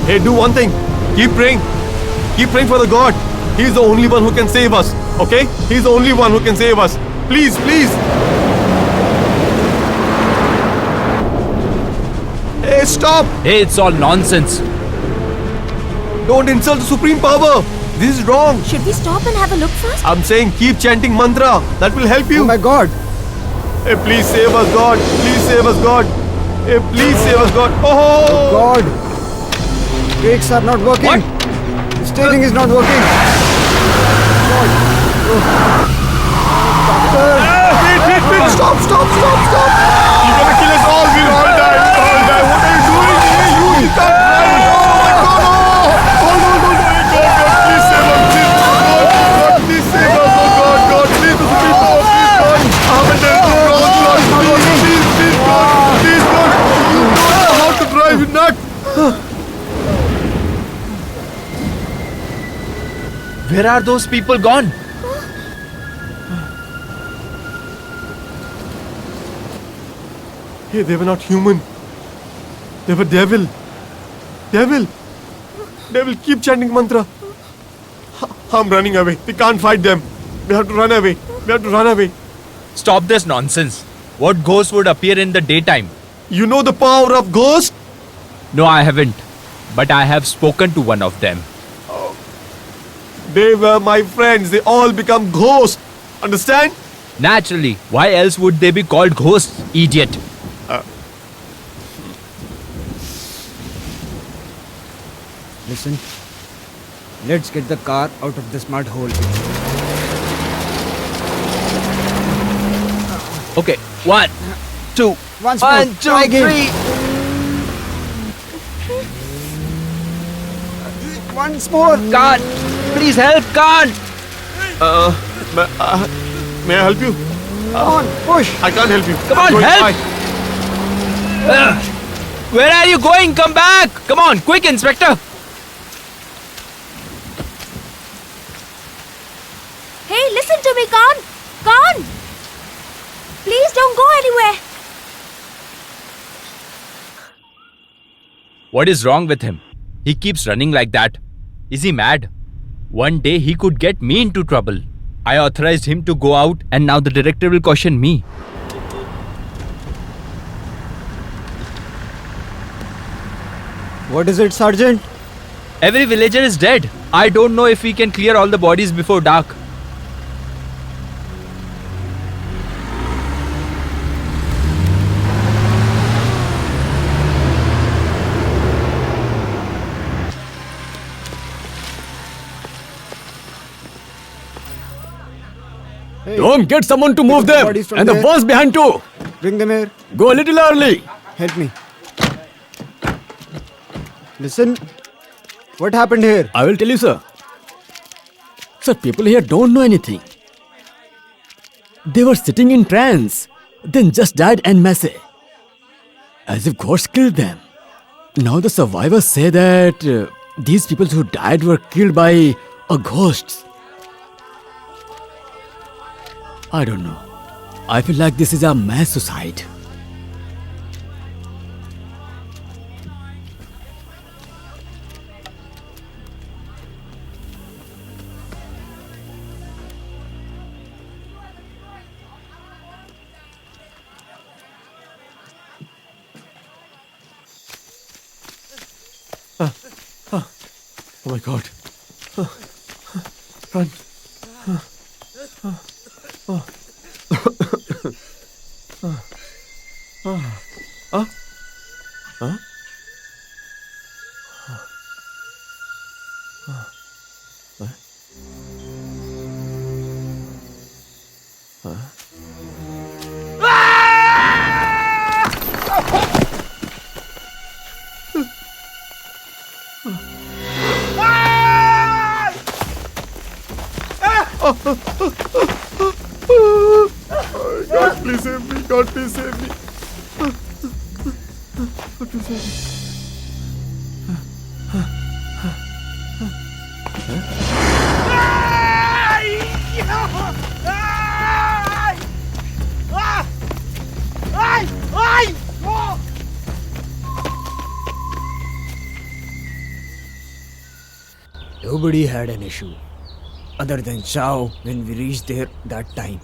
Hey, do one thing. Keep praying. Keep praying for the God. He's the only one who can save us. Okay? He's the only one who can save us. Please, please. Hey, stop. Hey, it's all nonsense. Don't insult the supreme power. This is wrong. Should we stop and have a look first? I'm saying keep chanting mantra. That will help you. Oh my God! Hey, please save us, God. Please save us, God. Hey, please save us, God. Oh! God! Brakes are not working. What? The steering is not working. God! Doctor! Wait. Stop. You're gonna kill us all. We'll all die. What are you doing? Hey, you can't drive. Oh my God. Oh, God, please save us. God, please save us. Oh, God, please. The supreme power, please, God. Please, God. Please, God. You don't know how to drive, you nut. Where are those people gone? Hey, they were not human. They were devil. Devil, keep chanting mantra. I'm running away. We can't fight them. We have to run away. Stop this nonsense. What ghost would appear in the daytime? You know the power of ghost? No, I haven't. But I have spoken to one of them. They were my friends. They all become ghosts. Understand? Naturally. Why else would they be called ghosts, idiot? Listen. Let's get the car out of this mud hole. Okay, 1, 2, Once more. 1, 2, Try again. 3. Once more. Khan, please help, Khan. May I help you? Come on, push. I can't help you. Come I'm on, going help. by. Where are you going? Come back. Come on, quick, Inspector. Hey, listen to me, Khan! Khan! Please don't go anywhere! What is wrong with him? He keeps running like that. Is he mad? One day he could get me into trouble. I authorized him to go out and now the director will caution me. What is it, Sergeant? Every villager is dead. I don't know if we can clear all the bodies before dark. Hey, Don't get someone to move the them. bodies from And the there. ones behind too. bring them here. Go a little early. Help me. Listen. What happened here? I will tell you, sir. Sir, people here don't know anything. They were sitting in trance, then just died en masse. As if ghosts killed them. Now the survivors say that these people who died were killed by a ghost. I don't know. I feel like this is a mass suicide. Oh my God. Run. God, please save me. God, please save me. God, please save me. Nobody had an issue other than Shao when we reached there that time.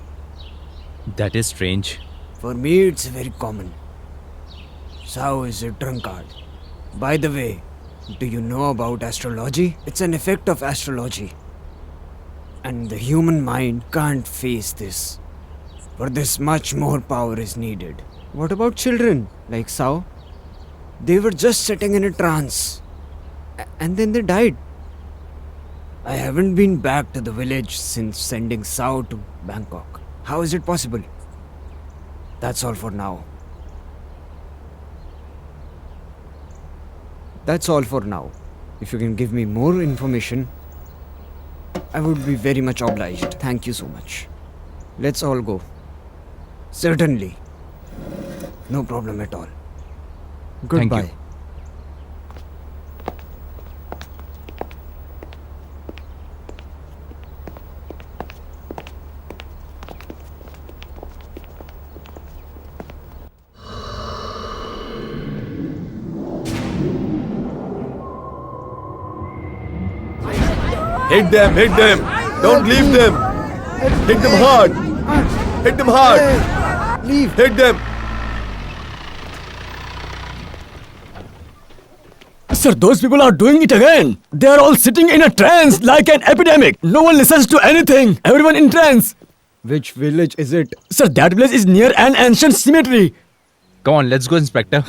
That is strange. For me, it's very common. Shao is a drunkard. By the way, do you know about astrology? It's an effect of astrology. And the human mind can't face this. For this, much more power is needed. What about children like Shao? They were just sitting in a trance. And then they died. I haven't been back to the village since sending Shao to Bangkok. How is it possible? That's all for now. That's all for now. If you can give me more information, I would be very much obliged. Thank you so much. Let's all go. Certainly. No problem at all. Thank Goodbye. you. Hit them, hit them. Don't leave them. Hit them hard. Hit them hard. Leave. Hit them. Sir, those people are doing it again. They are all sitting in a trance like an epidemic. No one listens to anything. Everyone in trance. Which village is it? Sir, that village is near an ancient cemetery. Come on, let's go, Inspector.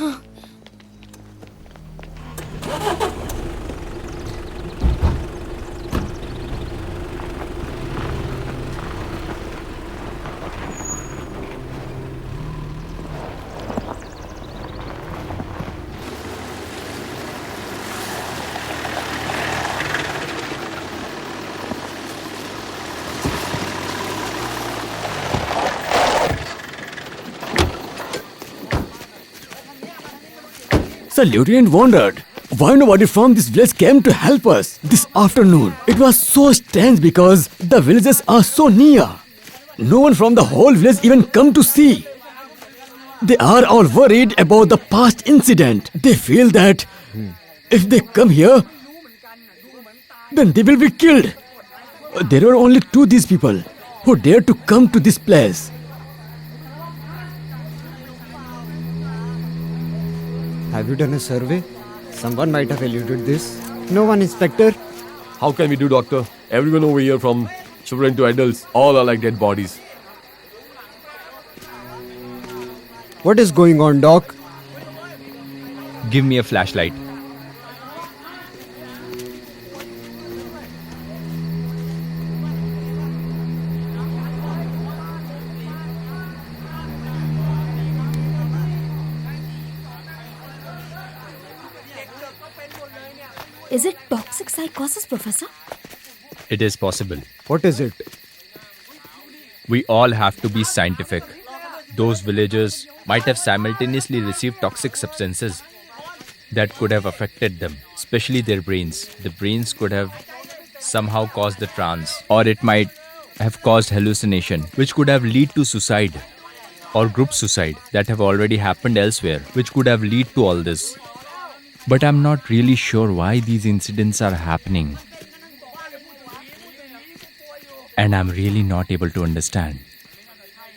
Sir, Lieutenant wondered why nobody from this village came to help us this afternoon. It was so strange because the villages are so near. No one from the whole village even come to see. They are all worried about the past incident. They feel that if they come here, then they will be killed. There were only two these people who dared to come to this place. Have you done a survey? Someone might have eluded this. No one, Inspector. How can we do, doctor? Everyone over here, from children to adults, all are like dead bodies. What is going on, Doc? Give me a flashlight. Is it toxic psychosis, Professor? It is possible. What is it? We all have to be scientific. Those villagers might have simultaneously received toxic substances that could have affected them, especially their brains. The brains could have somehow caused the trance, or it might have caused hallucination, which could have led to suicide or group suicide that have already happened elsewhere, which could have led to all this. But I'm not really sure why these incidents are happening. And I'm really not able to understand.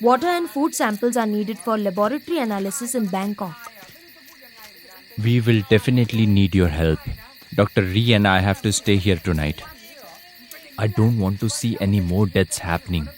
Water and food samples are needed for laboratory analysis in Bangkok. We will definitely need your help. Dr. Ree and I have to stay here tonight. I don't want to see any more deaths happening.